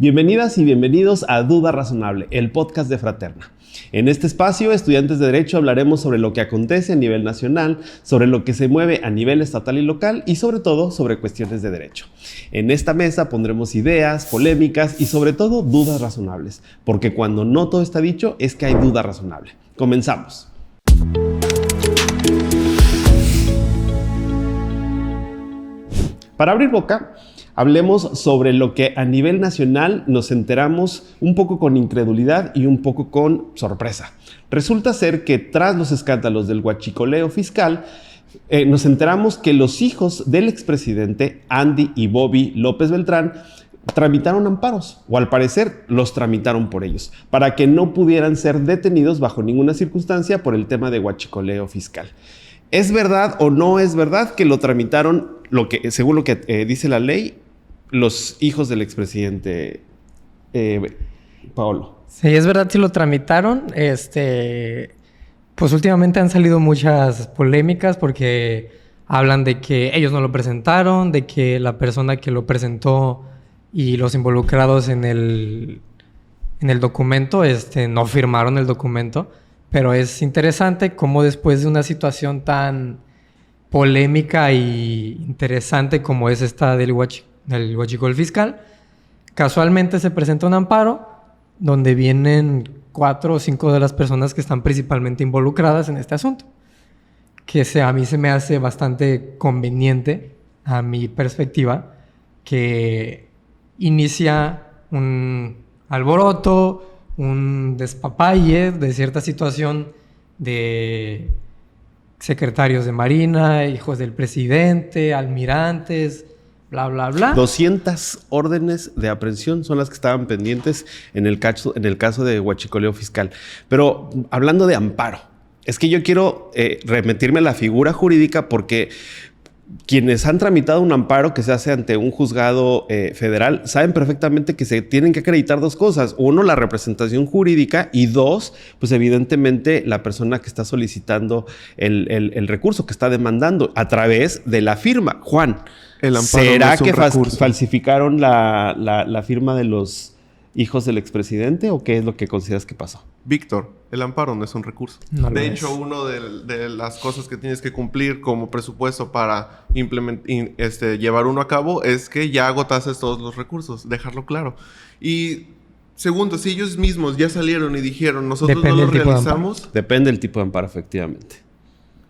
Bienvenidas y bienvenidos a Duda Razonable, el podcast de Fraterna. En este espacio, estudiantes de Derecho hablaremos sobre lo que acontece a nivel nacional, sobre lo que se mueve a nivel estatal y local y sobre todo sobre cuestiones de derecho. En esta mesa pondremos ideas, polémicas y sobre todo dudas razonables, porque cuando no todo está dicho es que hay duda razonable. Comenzamos. Para abrir boca, hablemos sobre lo que a nivel nacional nos enteramos un poco con incredulidad y un poco con sorpresa. Resulta ser que tras los escándalos del huachicoleo fiscal, nos enteramos que los hijos del expresidente Andy y Bobby López Beltrán tramitaron amparos, o al parecer los tramitaron por ellos, para que no pudieran ser detenidos bajo ninguna circunstancia por el tema de huachicoleo fiscal. ¿Es verdad o no es verdad que lo tramitaron, según lo que dice la ley, los hijos del expresidente Paolo? Sí, es verdad, sí lo tramitaron. Pues últimamente han salido muchas polémicas porque hablan de que ellos no lo presentaron, de que la persona que lo presentó y los involucrados en el documento no firmaron el documento. Pero es interesante cómo después de una situación tan polémica y interesante como es esta del huachicol fiscal, casualmente se presenta un amparo donde vienen 4 o 5 de las personas que están principalmente involucradas en este asunto, que a mí se me hace bastante conveniente, a mi perspectiva, que inicia un alboroto, un despapalle de cierta situación de secretarios de Marina, hijos del presidente, almirantes, bla, bla, bla. 200 órdenes de aprehensión son las que estaban pendientes en el caso de huachicoleo fiscal. Pero hablando de amparo, es que yo quiero remitirme a la figura jurídica porque quienes han tramitado un amparo que se hace ante un juzgado federal saben perfectamente que se tienen que acreditar 2 cosas. 1, la representación jurídica y 2, pues evidentemente la persona que está solicitando el recurso, que está demandando a través de la firma. Juan, el amparo ¿será no es un que recurso? Falsificaron la firma de los hijos del expresidente o qué es lo que consideras que pasó? Víctor, el amparo no es un recurso. No de hecho, una de las cosas que tienes que cumplir como presupuesto para llevar uno a cabo es que ya agotases todos los recursos, dejarlo claro. Y segundo, si ellos mismos ya salieron y dijeron, nosotros Depende no lo del tipo de realizamos. Depende del tipo de amparo, efectivamente.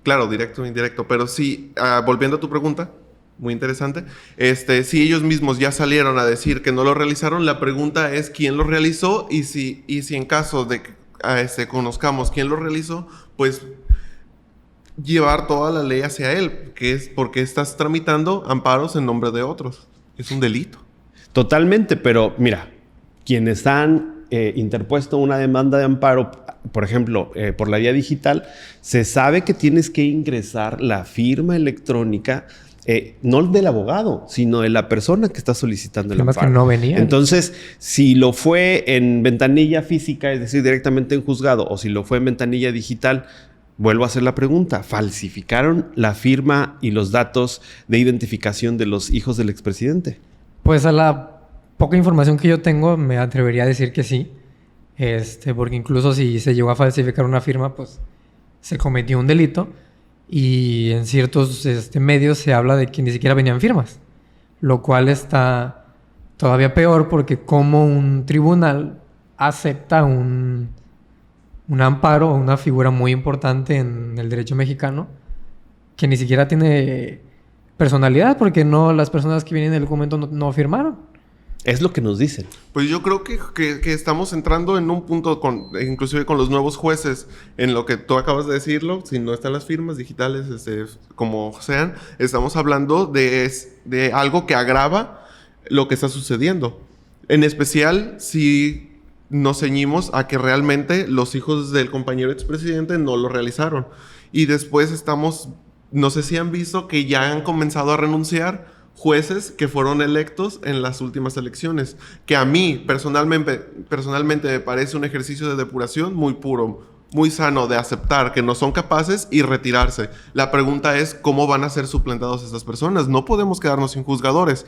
Claro, directo o indirecto. Pero sí, volviendo a tu pregunta, muy interesante. Si ellos mismos ya salieron a decir que no lo realizaron, la pregunta es quién lo realizó y si en caso de que conozcamos quién lo realizó, pues llevar toda la ley hacia él, que es porque estás tramitando amparos en nombre de otros. Es un delito. Totalmente, pero mira, quienes han interpuesto una demanda de amparo, por ejemplo, por la vía digital, se sabe que tienes que ingresar la firma electrónica, no del abogado, sino de la persona que está solicitando el amparo. Que no venía. Entonces, si lo fue en ventanilla física, es decir, directamente en juzgado, o si lo fue en ventanilla digital, vuelvo a hacer la pregunta. ¿Falsificaron la firma y los datos de identificación de los hijos del expresidente? Pues a la poca información que yo tengo, me atrevería a decir que sí. Porque incluso si se llegó a falsificar una firma, pues se cometió un delito. Y en ciertos medios se habla de que ni siquiera venían firmas. Lo cual está todavía peor porque como un tribunal acepta un amparo o una figura muy importante en el derecho mexicano que ni siquiera tiene personalidad porque las personas que vienen en el documento no firmaron. Es lo que nos dicen. Pues yo creo que estamos entrando en un punto, inclusive con los nuevos jueces, en lo que tú acabas de decirlo, si no están las firmas digitales, como sean, estamos hablando de algo que agrava lo que está sucediendo. En especial si nos ceñimos a que realmente los hijos del compañero expresidente no lo realizaron. Y después no sé si han visto que ya han comenzado a renunciar jueces que fueron electos en las últimas elecciones, que a mí personalmente me parece un ejercicio de depuración muy puro, muy sano, de aceptar que no son capaces y retirarse. La pregunta es cómo van a ser suplantados estas personas. No podemos quedarnos sin juzgadores.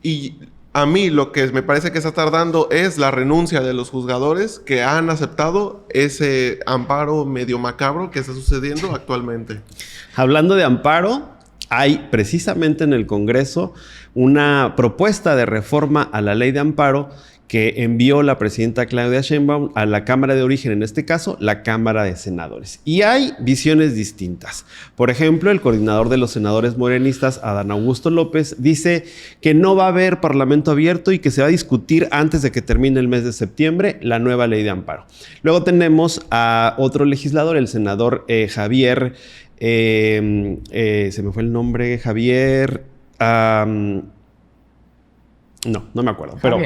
Y A mí lo que me parece que está tardando es la renuncia de los juzgadores que han aceptado ese amparo medio macabro que está sucediendo actualmente. Hablando de amparo, hay precisamente en el Congreso una propuesta de reforma a la ley de amparo que envió la presidenta Claudia Sheinbaum a la Cámara de Origen, en este caso, la Cámara de Senadores. Y hay visiones distintas. Por ejemplo, el coordinador de los senadores morenistas, Adán Augusto López, dice que no va a haber parlamento abierto y que se va a discutir antes de que termine el mes de septiembre la nueva ley de amparo. Luego tenemos a otro legislador, el senador Javier, se me fue el nombre, Javier, no me acuerdo, pero...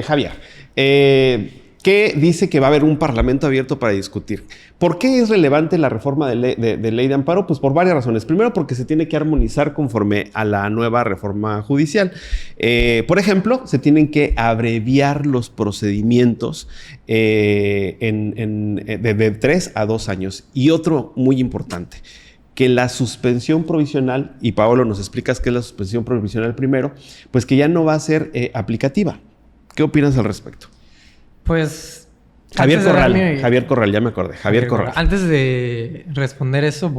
Javier, que dice que va a haber un parlamento abierto para discutir. ¿Por qué es relevante la reforma de ley de amparo? Pues por varias razones. Primero, porque se tiene que armonizar conforme a la nueva reforma judicial. Por ejemplo, se tienen que abreviar los procedimientos de 3 a 2 años. Y otro muy importante, que la suspensión provisional, y Paolo nos explicas qué es la suspensión provisional primero, pues que ya no va a ser aplicativa. ¿Qué opinas al respecto? Pues... Javier Corral, ya me acordé. Javier Corral. Antes de responder eso,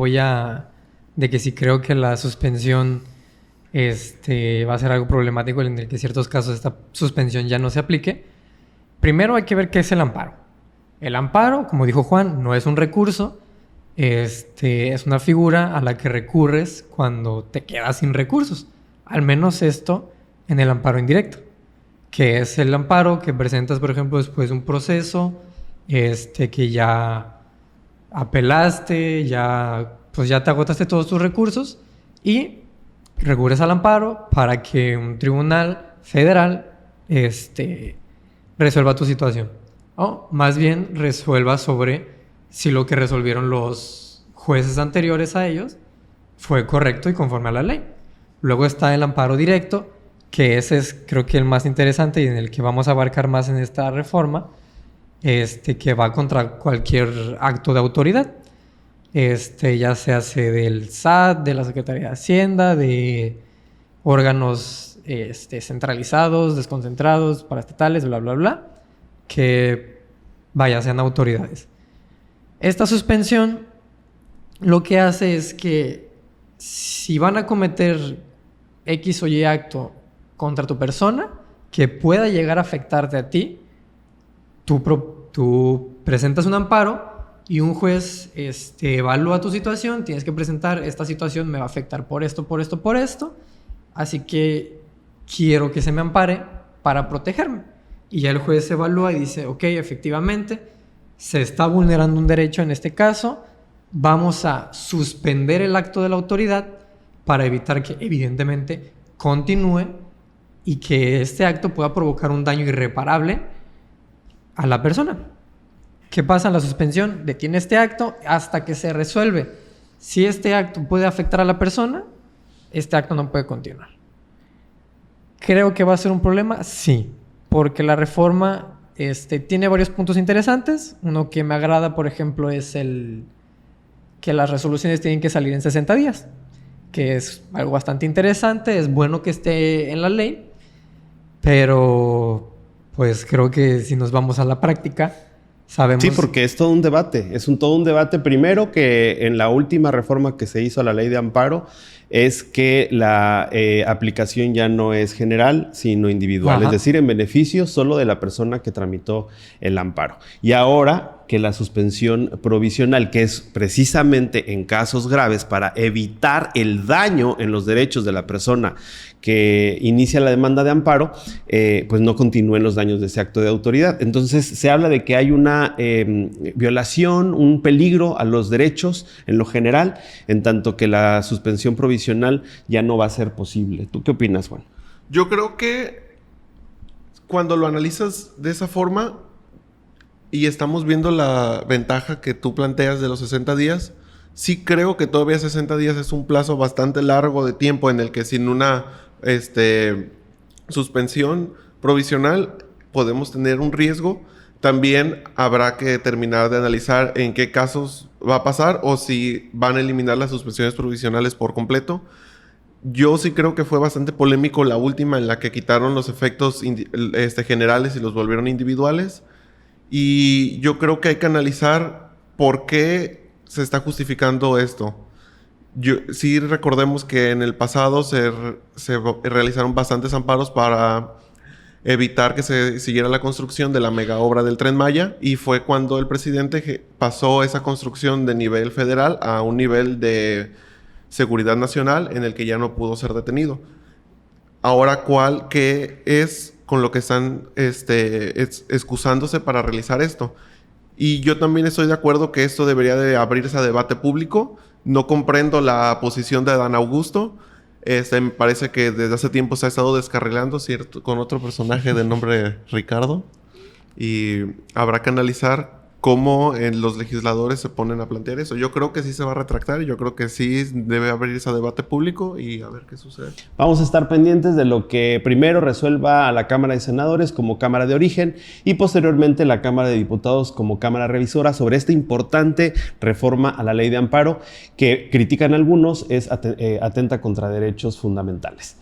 de que sí creo que la suspensión va a ser algo problemático en el que en ciertos casos esta suspensión ya no se aplique. Primero hay que ver qué es el amparo. El amparo, como dijo Juan, no es un recurso. Es una figura a la que recurres cuando te quedas sin recursos. Al menos esto en el amparo indirecto, que es el amparo que presentas, por ejemplo, después de un proceso que ya apelaste, ya te agotaste todos tus recursos y recurres al amparo para que un tribunal federal resuelva tu situación. O más bien resuelva sobre si lo que resolvieron los jueces anteriores a ellos fue correcto y conforme a la ley. Luego está el amparo directo, que ese es creo que el más interesante y en el que vamos a abarcar más en esta reforma, que va contra cualquier acto de autoridad. Ya se hace del SAT, de la Secretaría de Hacienda, de órganos centralizados, desconcentrados, paraestatales, bla, bla, bla, que sean autoridades. Esta suspensión lo que hace es que si van a cometer X o Y acto contra tu persona que pueda llegar a afectarte a ti, tú presentas un amparo y un juez evalúa tu situación. Tienes que presentar: esta situación me va a afectar por esto, por esto, por esto, así que quiero que se me ampare para protegerme. Y ya el juez evalúa y dice: ok, efectivamente se está vulnerando un derecho en este caso, vamos a suspender el acto de la autoridad para evitar que evidentemente continúe y que este acto pueda provocar un daño irreparable a la persona. ¿Qué pasa en la suspensión? Detiene este acto hasta que se resuelve. Si este acto puede afectar a la persona, este acto no puede continuar. ¿Creo que va a ser un problema? Sí, porque la reforma tiene varios puntos interesantes. Uno que me agrada, por ejemplo, es que las resoluciones tienen que salir en 60 días, que es algo bastante interesante. Es bueno que esté en la ley, pero pues creo que si nos vamos a la práctica, sabemos... Sí, porque es todo un debate. Todo un debate. Primero, que en la última reforma que se hizo a la ley de amparo es que la aplicación ya no es general, sino individual. Ajá. Es decir, en beneficio solo de la persona que tramitó el amparo. Y ahora que la suspensión provisional, que es precisamente en casos graves para evitar el daño en los derechos de la persona que inicia la demanda de amparo, pues no continúen los daños de ese acto de autoridad. Entonces se habla de que hay una violación, un peligro a los derechos en lo general, en tanto que la suspensión provisional ya no va a ser posible. ¿Tú qué opinas, Juan? Yo creo que cuando lo analizas de esa forma y estamos viendo la ventaja que tú planteas de los 60 días, sí creo que todavía 60 días es un plazo bastante largo de tiempo en el que sin una suspensión provisional podemos tener un riesgo. También habrá que terminar de analizar en qué casos va a pasar o si van a eliminar las suspensiones provisionales por completo. Yo sí creo que fue bastante polémico la última, en la que quitaron los efectos generales y los volvieron individuales. Y yo creo que hay que analizar por qué se está justificando esto. Sí recordemos que en el pasado se realizaron bastantes amparos para evitar que se siguiera la construcción de la mega obra del Tren Maya, y fue cuando el presidente pasó esa construcción de nivel federal a un nivel de seguridad nacional en el que ya no pudo ser detenido. Ahora, ¿qué es con lo que están excusándose para realizar esto? Y yo también estoy de acuerdo que esto debería de abrirse a debate público. No comprendo la posición de Adán Augusto. Me parece que desde hace tiempo se ha estado descarrilando, ¿cierto?, con otro personaje de nombre Ricardo. Y habrá que analizar cómo los legisladores se ponen a plantear eso. Yo creo que sí se va a retractar. Yo creo que sí debe abrirse a debate público y a ver qué sucede. Vamos a estar pendientes de lo que primero resuelva a la Cámara de Senadores como Cámara de Origen y posteriormente la Cámara de Diputados como Cámara Revisora sobre esta importante reforma a la Ley de Amparo que critican algunos es atenta contra derechos fundamentales.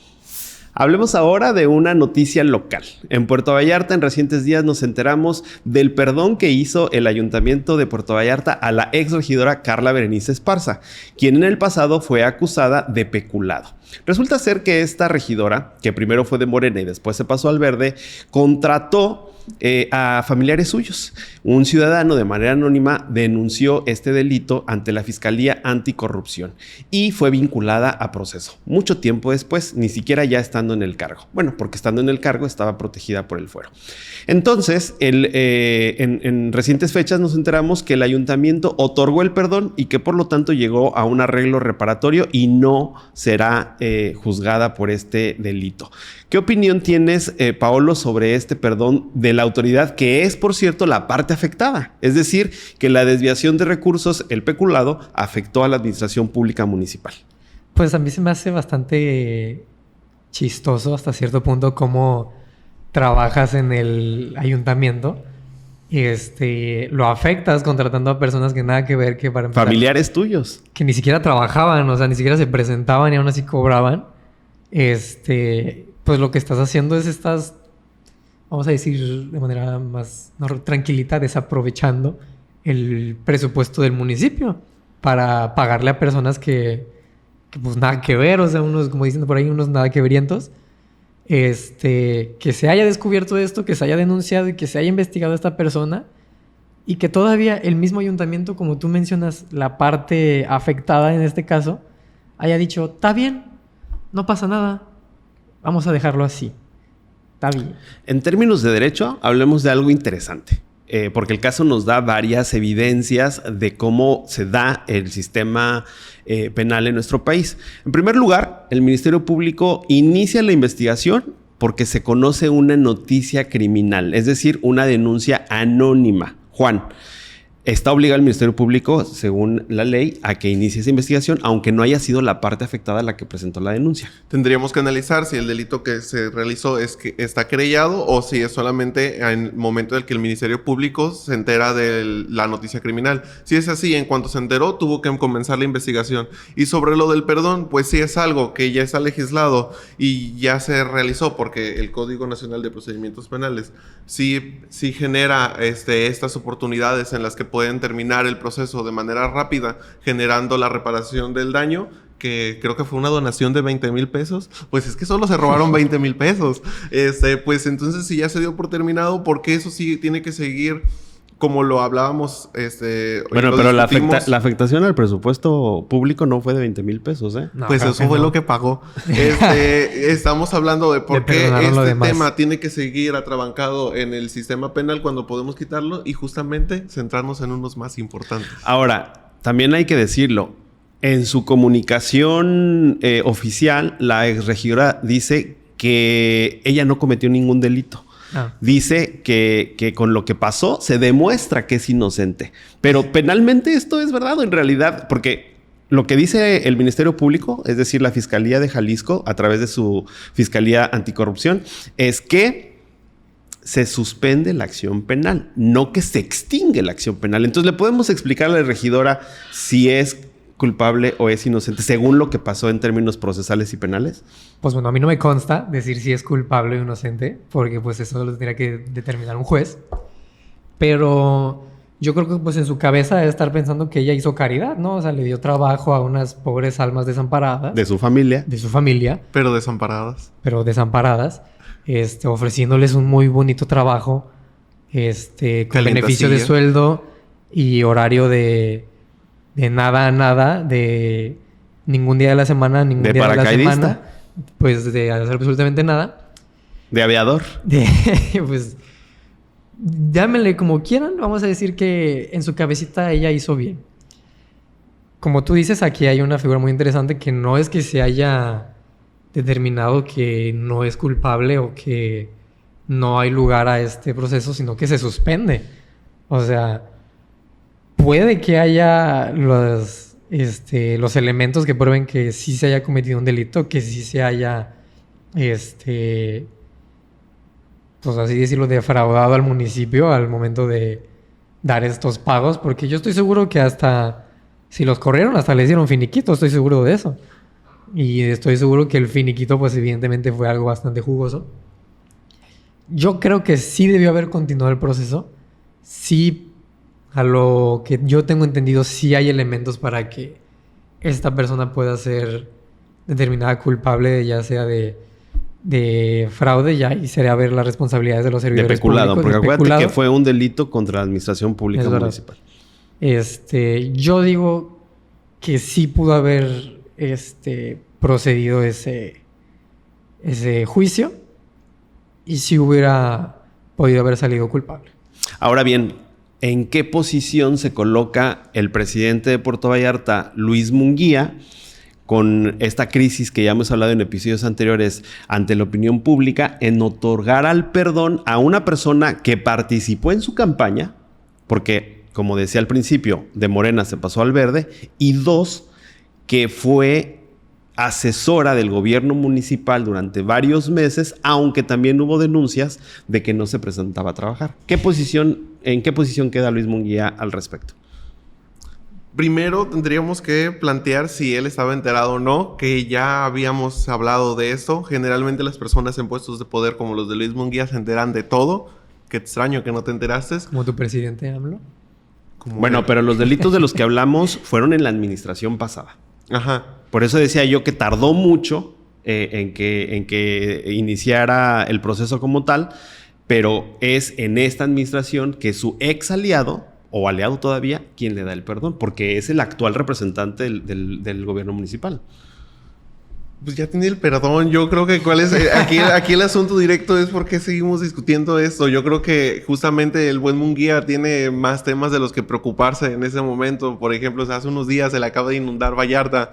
Hablemos ahora de una noticia local. En Puerto Vallarta, en recientes días nos enteramos del perdón que hizo el Ayuntamiento de Puerto Vallarta a la exregidora Carla Berenice Esparza, quien en el pasado fue acusada de peculado. Resulta ser que esta regidora, que primero fue de Morena y después se pasó al Verde, contrató a familiares suyos. Un ciudadano de manera anónima denunció este delito ante la Fiscalía Anticorrupción y fue vinculada a proceso. Mucho tiempo después, ni siquiera ya estando en el cargo. Bueno, porque estando en el cargo estaba protegida por el fuero. Entonces, en recientes fechas nos enteramos que el ayuntamiento otorgó el perdón y que por lo tanto llegó a un arreglo reparatorio y no será juzgada por este delito. ¿Qué opinión tienes, Paolo, sobre este perdón de la autoridad, que es, por cierto, la parte afectada? Es decir, que la desviación de recursos, el peculado, afectó a la administración pública municipal. Pues a mí se me hace bastante chistoso hasta cierto punto cómo trabajas en el ayuntamiento. Lo afectas contratando a personas que nada que ver, que para empezar, familiares tuyos. Que ni siquiera trabajaban, o sea, ni siquiera se presentaban y aún así cobraban. Pues lo que estás haciendo es vamos a decir de manera más tranquilita, desaprovechando el presupuesto del municipio para pagarle a personas que pues nada que ver, o sea, unos, como dicen por ahí, unos nada que verientos. Que se haya descubierto esto, que se haya denunciado y que se haya investigado a esta persona y que todavía el mismo ayuntamiento, como tú mencionas, la parte afectada en este caso, haya dicho, está bien, no pasa nada, vamos a dejarlo así. Está bien. En términos de derecho, hablemos de algo interesante, porque el caso nos da varias evidencias de cómo se da el sistema penal en nuestro país. En primer lugar, el Ministerio Público inicia la investigación porque se conoce una noticia criminal, es decir, una denuncia anónima. Juan, está obligado el Ministerio Público, según la ley, a que inicie esa investigación, aunque no haya sido la parte afectada la que presentó la denuncia. Tendríamos que analizar si el delito que se realizó está querellado o si es solamente en el momento en el que el Ministerio Público se entera de la noticia criminal. Si es así, en cuanto se enteró, tuvo que comenzar la investigación. Y sobre lo del perdón, pues sí es algo que ya está legislado y ya se realizó, porque el Código Nacional de Procedimientos Penales sí genera estas oportunidades en las que pueden terminar el proceso de manera rápida, generando la reparación del daño, que creo que fue una donación de 20,000 pesos. Pues es que solo se robaron 20,000 pesos. Pues entonces, si ya se dio por terminado, ¿por qué eso sí tiene que seguir? Como lo hablábamos, bueno, pero la afectación al presupuesto público no fue de 20,000 pesos, ¿eh? No, pues eso fue lo que pagó. Estamos hablando de por qué tema tiene que seguir atrabancado en el sistema penal cuando podemos quitarlo y justamente centrarnos en unos más importantes. Ahora, también hay que decirlo. En su comunicación oficial, la exregidora dice que ella no cometió ningún delito. Dice que con lo que pasó se demuestra que es inocente. Pero penalmente esto es verdad, en realidad, porque lo que dice el Ministerio Público, es decir, la Fiscalía de Jalisco, a través de su Fiscalía Anticorrupción, es que se suspende la acción penal, no que se extingue la acción penal. Entonces le podemos explicar a la regidora si es culpable o es inocente según lo que pasó en términos procesales y penales? Pues bueno, a mí no me consta decir si es culpable o inocente, porque pues eso lo tendría que determinar un juez. Pero yo creo que pues en su cabeza debe estar pensando que ella hizo caridad, ¿no? O sea, le dio trabajo a unas pobres almas desamparadas. De su familia. De su familia. Pero desamparadas. Pero desamparadas. Ofreciéndoles un muy bonito trabajo. Con beneficio de sueldo y horario de nada a nada, de ningún día de la semana, ningún de día de la semana. paracaidista. Pues de hacer absolutamente nada. De aviador. Pues llámenle como quieran, vamos a decir que en su cabecita ella hizo bien. Como tú dices, aquí hay una figura muy interesante que no es que se haya determinado que no es culpable o que no hay lugar a este proceso, sino que se suspende. O sea, puede que haya los elementos que prueben que sí se haya cometido un delito, que sí se haya, pues así decirlo, defraudado al municipio al momento de dar estos pagos, porque yo estoy seguro que hasta, si los corrieron, hasta les dieron finiquito, estoy seguro de eso. Y estoy seguro que el finiquito, pues evidentemente fue algo bastante jugoso. Yo creo que sí debió haber continuado el proceso. Sí, a lo que yo tengo entendido, sí hay elementos para que esta persona pueda ser determinada culpable, ya sea de fraude, ya y sería ver las responsabilidades de los servidores de peculado, públicos. porque De acuérdate peculado. que fue un delito contra la administración pública Es verdad. municipal. Yo digo que sí pudo haber procedido ese juicio y sí hubiera podido haber salido culpable. Ahora bien, ¿en qué posición se coloca el presidente de Puerto Vallarta, Luis Munguía, con esta crisis que ya hemos hablado en episodios anteriores ante la opinión pública, en otorgar al perdón a una persona que participó en su campaña, porque, como decía al principio, de Morena se pasó al Verde, y dos, que fue asesora del gobierno municipal durante varios meses, aunque también hubo denuncias de que no se presentaba a trabajar? ¿En qué posición queda Luis Munguía al respecto? Primero tendríamos que plantear si él estaba enterado o no, que ya habíamos hablado de esto. Generalmente las personas en puestos de poder como los de Luis Munguía se enteran de todo. Qué extraño que no te enteraste. Como tu presidente AMLO. Bueno, pero los delitos de los que hablamos fueron en la administración pasada. Ajá. Por eso decía yo que tardó mucho en que iniciara el proceso como tal, pero es en esta administración que su ex aliado, o aliado todavía, quien le da el perdón, porque es el actual representante del gobierno municipal. Pues ya tiene el perdón. Yo creo que aquí el asunto directo es por qué seguimos discutiendo esto. Yo creo que justamente el buen Munguía tiene más temas de los que preocuparse en ese momento. Por ejemplo, hace unos días se le acaba de inundar Vallarta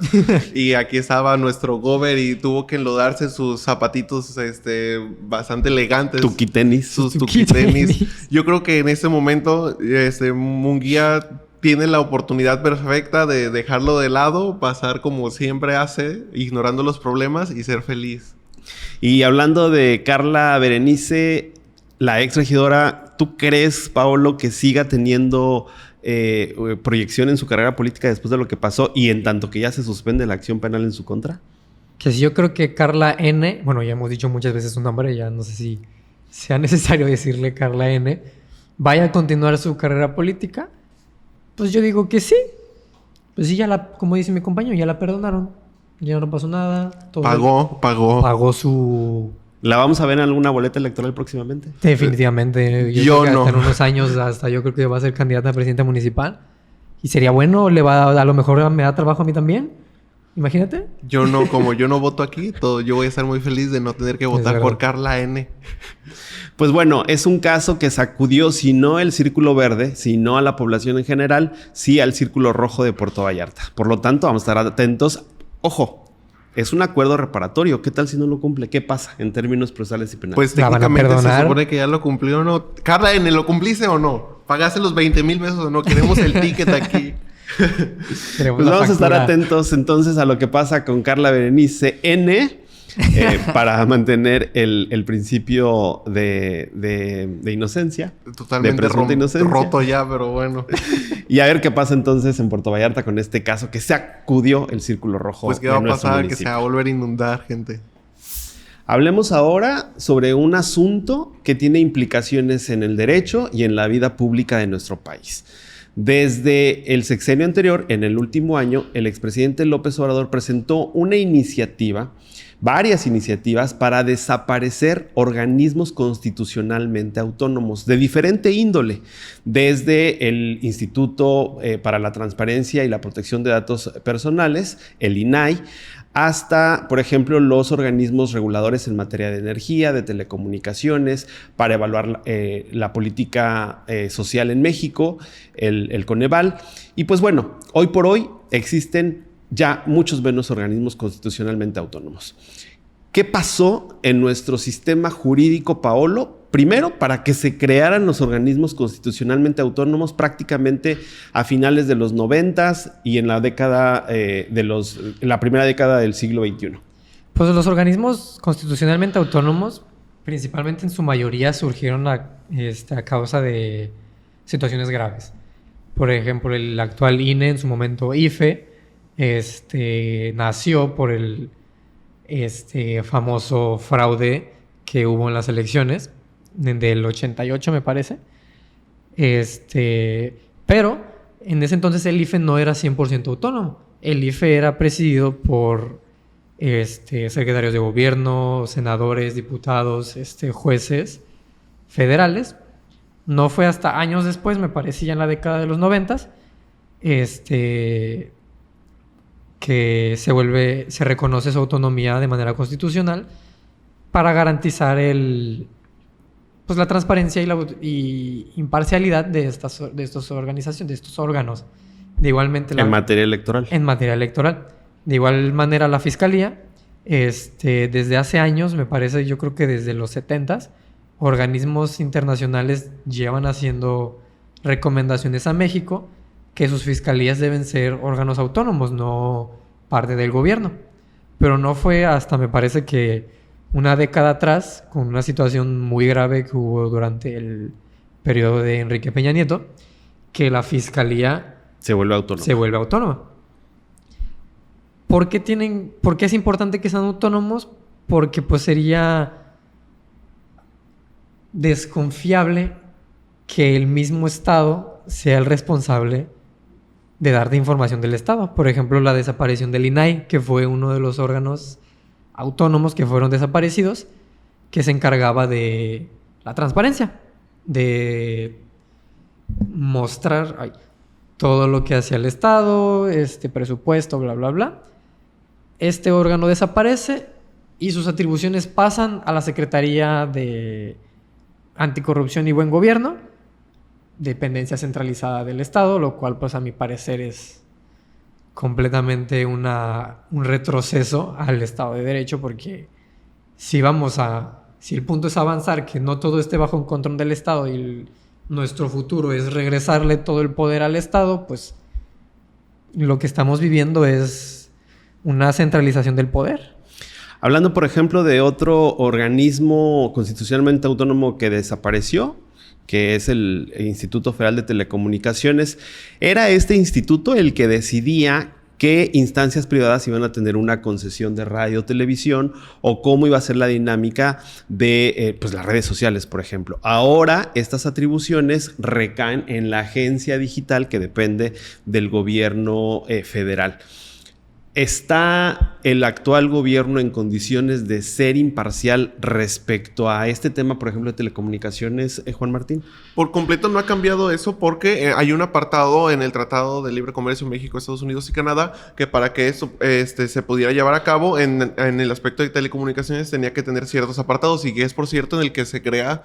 y aquí estaba nuestro gober y tuvo que enlodarse sus zapatitos bastante elegantes. Tuquitenis. Sus tuquitenis. Yo creo que en ese momento Munguía tiene la oportunidad perfecta de dejarlo de lado, pasar como siempre hace, ignorando los problemas y ser feliz. Y hablando de Carla Berenice, la ex regidora, ¿tú crees, Paolo, que siga teniendo proyección en su carrera política después de lo que pasó y en tanto que ya se suspende la acción penal en su contra? Que sí, yo creo que Carla N., bueno, ya hemos dicho muchas veces su nombre, ya no sé si sea necesario decirle Carla N., vaya a continuar su carrera política. Pues yo digo que sí. Pues sí, como dice mi compañero, ya la perdonaron. Ya no pasó nada. Pagó su... ¿La vamos a ver en alguna boleta electoral próximamente? Definitivamente. Yo creo que no. hasta en unos años, yo creo que va a ser candidata a presidenta municipal. Y sería bueno, a lo mejor me da trabajo a mí también. Imagínate. Como yo no voto aquí, yo voy a estar muy feliz de no tener que votar por Carla N. Pues bueno, es un caso que sacudió, si no el Círculo Verde, si no a la población en general, sí al Círculo Rojo de Puerto Vallarta. Por lo tanto, vamos a estar atentos. Ojo, es un acuerdo reparatorio. ¿Qué tal si no lo cumple? ¿Qué pasa en términos procesales y penales? Pues ¿La van a técnicamente se perdonar? supone que ya lo cumplió o no. Carla N, ¿lo cumpliste o no? ¿Pagaste los 20,000 pesos o no? Queremos el ticket aquí. Pues vamos a estar atentos entonces a lo que pasa con Carla Berenice N. Para mantener el principio de inocencia. Totalmente de presunta inocencia. roto ya, pero bueno. Y a ver qué pasa entonces en Puerto Vallarta con este caso que sacudió el Círculo Rojo. Pues qué va a pasar, municipio. que se va a volver a inundar, gente. Hablemos ahora sobre un asunto que tiene implicaciones en el derecho y en la vida pública de nuestro país. Desde el sexenio anterior, en el último año, el expresidente López Obrador presentó varias iniciativas para desaparecer organismos constitucionalmente autónomos de diferente índole, desde el Instituto para la Transparencia y la Protección de Datos Personales, el INAI, hasta, por ejemplo, los organismos reguladores en materia de energía, de telecomunicaciones, para evaluar la política social en México, el Coneval. Y pues bueno, hoy por hoy existen ya muchos menos organismos constitucionalmente autónomos. ¿Qué pasó en nuestro sistema jurídico, Paolo? Primero, para que se crearan los organismos constitucionalmente autónomos prácticamente a finales de los 90s y en la década en la primera década del siglo XXI. Pues los organismos constitucionalmente autónomos, principalmente en su mayoría, surgieron a causa de situaciones graves. Por ejemplo, el actual INE, en su momento IFE, nació por el famoso fraude que hubo en las elecciones del 88, me parece. Pero en ese entonces el IFE no era 100% autónomo. El IFE era presidido por secretarios de gobierno, senadores, diputados, jueces federales. No fue hasta años después, me parece ya en la década de los 90s, que se reconoce su autonomía de manera constitucional para garantizar la transparencia y imparcialidad de estos órganos. En materia electoral. En materia electoral. De igual manera, la Fiscalía, desde hace años, me parece, yo creo que desde los 70s, organismos internacionales llevan haciendo recomendaciones a México que sus fiscalías deben ser órganos autónomos, no parte del gobierno. Pero no fue hasta, me parece que una década atrás, con una situación muy grave que hubo durante el periodo de Enrique Peña Nieto, que la fiscalía se vuelve autónoma. ¿Por qué es importante que sean autónomos? Porque pues sería desconfiable que el mismo Estado sea el responsable de dar información del Estado. Por ejemplo, la desaparición del INAI, que fue uno de los órganos autónomos que fueron desaparecidos, que se encargaba de la transparencia, de mostrar todo lo que hacía el Estado, presupuesto, bla, bla, bla. Este órgano desaparece y sus atribuciones pasan a la Secretaría de Anticorrupción y Buen Gobierno, dependencia centralizada del Estado, lo cual, pues, a mi parecer es completamente un retroceso al Estado de Derecho, porque si el punto es avanzar, que no todo esté bajo un control del Estado y nuestro futuro es regresarle todo el poder al Estado, pues lo que estamos viviendo es una centralización del poder. Hablando, por ejemplo, de otro organismo constitucionalmente autónomo que desapareció, que es el Instituto Federal de Telecomunicaciones, era este instituto el que decidía qué instancias privadas iban a tener una concesión de radio o televisión, o cómo iba a ser la dinámica de las redes sociales, por ejemplo. Ahora estas atribuciones recaen en la agencia digital que depende del gobierno federal. ¿Está el actual gobierno en condiciones de ser imparcial respecto a este tema, por ejemplo, de telecomunicaciones, Juan Martín? Por completo no ha cambiado eso, porque hay un apartado en el Tratado de Libre Comercio México, Estados Unidos y Canadá, que para que eso se pudiera llevar a cabo en el aspecto de telecomunicaciones tenía que tener ciertos apartados, y que es, por cierto, en el que se crea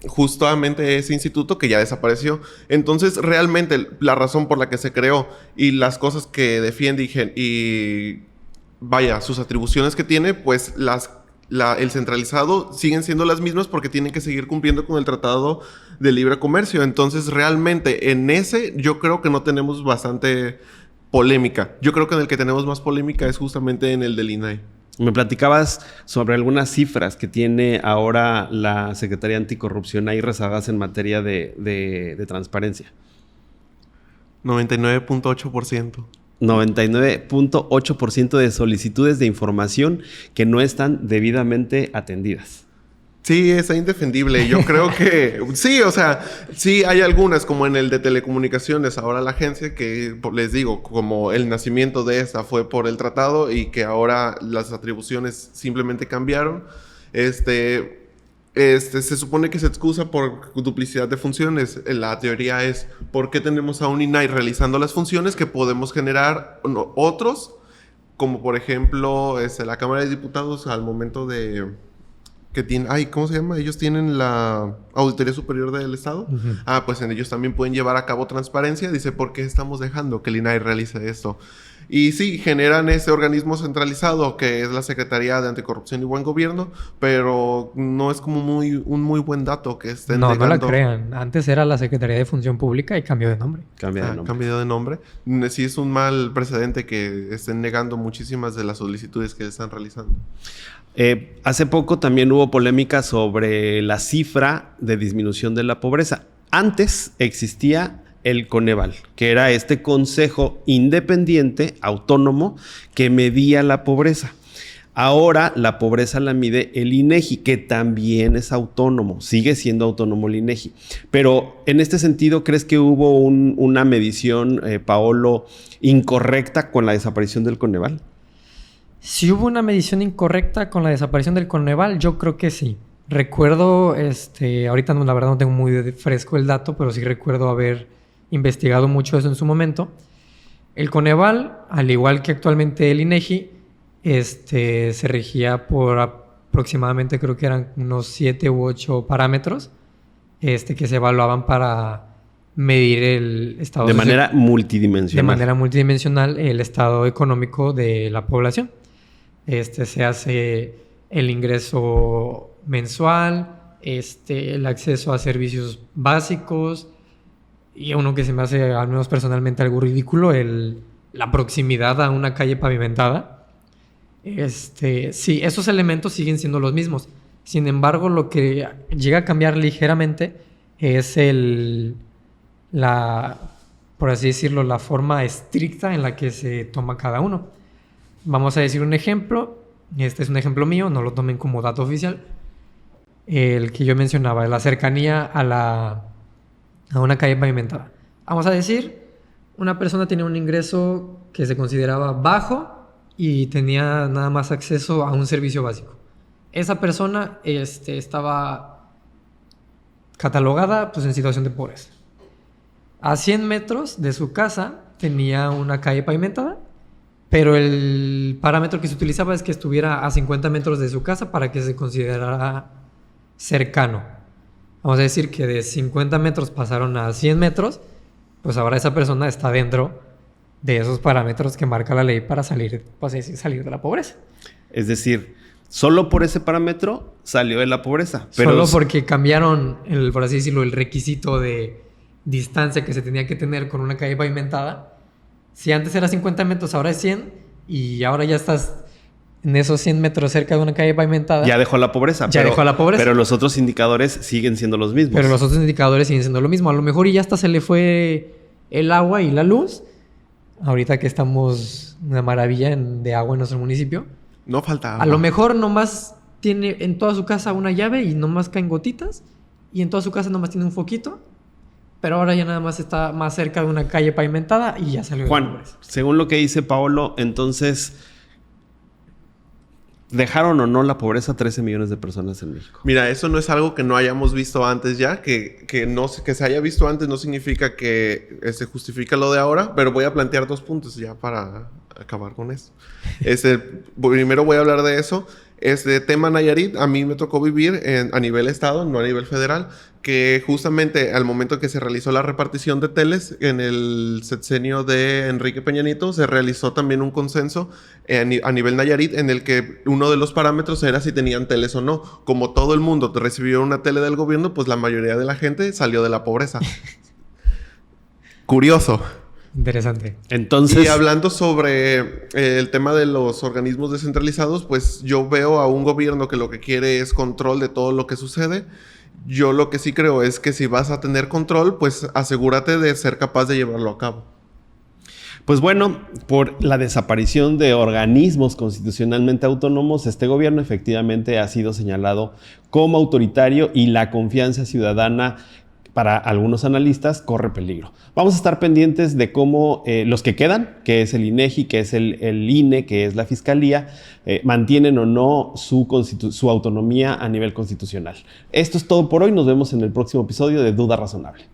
justamente ese instituto que ya desapareció. Entonces, realmente la razón por la que se creó y las cosas que defiende y vaya, sus atribuciones que tiene, pues el centralizado siguen siendo las mismas, porque tienen que seguir cumpliendo con el Tratado de Libre Comercio. Entonces, realmente en ese yo creo que no tenemos bastante polémica. Yo creo que en el que tenemos más polémica es justamente en el del INAI. Me platicabas sobre algunas cifras que tiene ahora la Secretaría Anticorrupción ahí rezagadas en materia de transparencia. 99.8%. 99.8% de solicitudes de información que no están debidamente atendidas. Sí, es indefendible. Yo creo que sí, o sea, sí hay algunas, como en el de telecomunicaciones, ahora la agencia que les digo, como el nacimiento de esta fue por el tratado y que ahora las atribuciones simplemente cambiaron. Se supone que se excusa por duplicidad de funciones. La teoría es ¿por qué tenemos a un INAI realizando las funciones que podemos generar otros? Como por ejemplo, la Cámara de Diputados al momento de que tiene, ¿cómo se llama? Ellos tienen la Auditoría Superior del Estado. Uh-huh. Pues en ellos también pueden llevar a cabo transparencia. Dice, ¿por qué estamos dejando que el INAI realice esto? Y sí, generan ese organismo centralizado que es la Secretaría de Anticorrupción y Buen Gobierno, pero no es como un muy buen dato que estén negando. No la crean. Antes era la Secretaría de Función Pública y cambió de nombre. Cambió de nombre. Sí es un mal precedente que estén negando muchísimas de las solicitudes que están realizando. Hace poco también hubo polémica sobre la cifra de disminución de la pobreza. Antes existía el Coneval, que era este consejo independiente, autónomo, que medía la pobreza. Ahora la pobreza la mide el INEGI, que también es autónomo, sigue siendo autónomo el INEGI. Pero en este sentido, ¿crees que hubo una medición, Paolo, incorrecta con la desaparición del Coneval? Si hubo una medición incorrecta con la desaparición del Coneval, yo creo que sí. Recuerdo, ahorita la verdad no tengo muy fresco el dato, pero sí recuerdo haber investigado mucho eso en su momento. El Coneval, al igual que actualmente el INEGI, se regía por aproximadamente, creo que eran unos 7 u 8 parámetros que se evaluaban para medir el estado de manera multidimensional. De manera multidimensional el estado económico de la población. Se hace el ingreso mensual, el acceso a servicios básicos y uno que se me hace, al menos personalmente, algo ridículo, la proximidad a una calle pavimentada. Sí, esos elementos siguen siendo los mismos. Sin embargo, lo que llega a cambiar ligeramente es por así decirlo, la forma estricta en la que se toma cada uno. Vamos a decir un ejemplo. Este es un ejemplo mío, no lo tomen como dato oficial. El que yo mencionaba, la cercanía a una calle pavimentada. Vamos a decir, una persona tenía un ingreso que se consideraba bajo y tenía nada más acceso a un servicio básico. Esa persona estaba catalogada en situación de pobreza. A 100 metros de su casa tenía una calle pavimentada, pero el parámetro que se utilizaba es que estuviera a 50 metros de su casa para que se considerara cercano. Vamos a decir que de 50 metros pasaron a 100 metros, pues ahora esa persona está dentro de esos parámetros que marca la ley para salir de la pobreza. Es decir, solo por ese parámetro salió de la pobreza. Pero solo porque cambiaron, por así decirlo, el requisito de distancia que se tenía que tener con una calle pavimentada. Si antes era 50 metros, ahora es 100 y ahora ya estás en esos 100 metros cerca de una calle pavimentada. Ya dejó la pobreza. Pero los otros indicadores siguen siendo los mismos. Pero los otros indicadores siguen siendo lo mismo. A lo mejor ya hasta se le fue el agua y la luz. Ahorita que estamos una maravilla de agua en nuestro municipio. No falta agua. A lo mejor nomás tiene en toda su casa una llave y nomás caen gotitas. Y en toda su casa nomás tiene un foquito. Pero ahora ya nada más está más cerca de una calle pavimentada y ya salió. Juan, según lo que dice Paolo, entonces, ¿dejaron o no la pobreza a 13 millones de personas en México? Mira, eso no es algo que no hayamos visto antes ya. Que se haya visto antes no significa que se justifica lo de ahora. Pero voy a plantear 2 puntos ya para acabar con eso. Primero voy a hablar de eso. Tema Nayarit, a mí me tocó vivir a nivel estado, no a nivel federal, que justamente al momento que se realizó la repartición de teles en el sexenio de Enrique Peña Nieto, se realizó también un consenso a nivel Nayarit en el que uno de los parámetros era si tenían teles o no. Como todo el mundo recibió una tele del gobierno, pues la mayoría de la gente salió de la pobreza. Curioso. Interesante. Entonces, y hablando sobre el tema de los organismos descentralizados, pues yo veo a un gobierno que lo que quiere es control de todo lo que sucede. Yo lo que sí creo es que si vas a tener control, pues asegúrate de ser capaz de llevarlo a cabo. Pues bueno, por la desaparición de organismos constitucionalmente autónomos, este gobierno efectivamente ha sido señalado como autoritario y la confianza ciudadana para algunos analistas corre peligro. Vamos a estar pendientes de cómo los que quedan, que es el INEGI, que es el INE, que es la Fiscalía, mantienen o no su autonomía a nivel constitucional. Esto es todo por hoy. Nos vemos en el próximo episodio de Duda Razonable.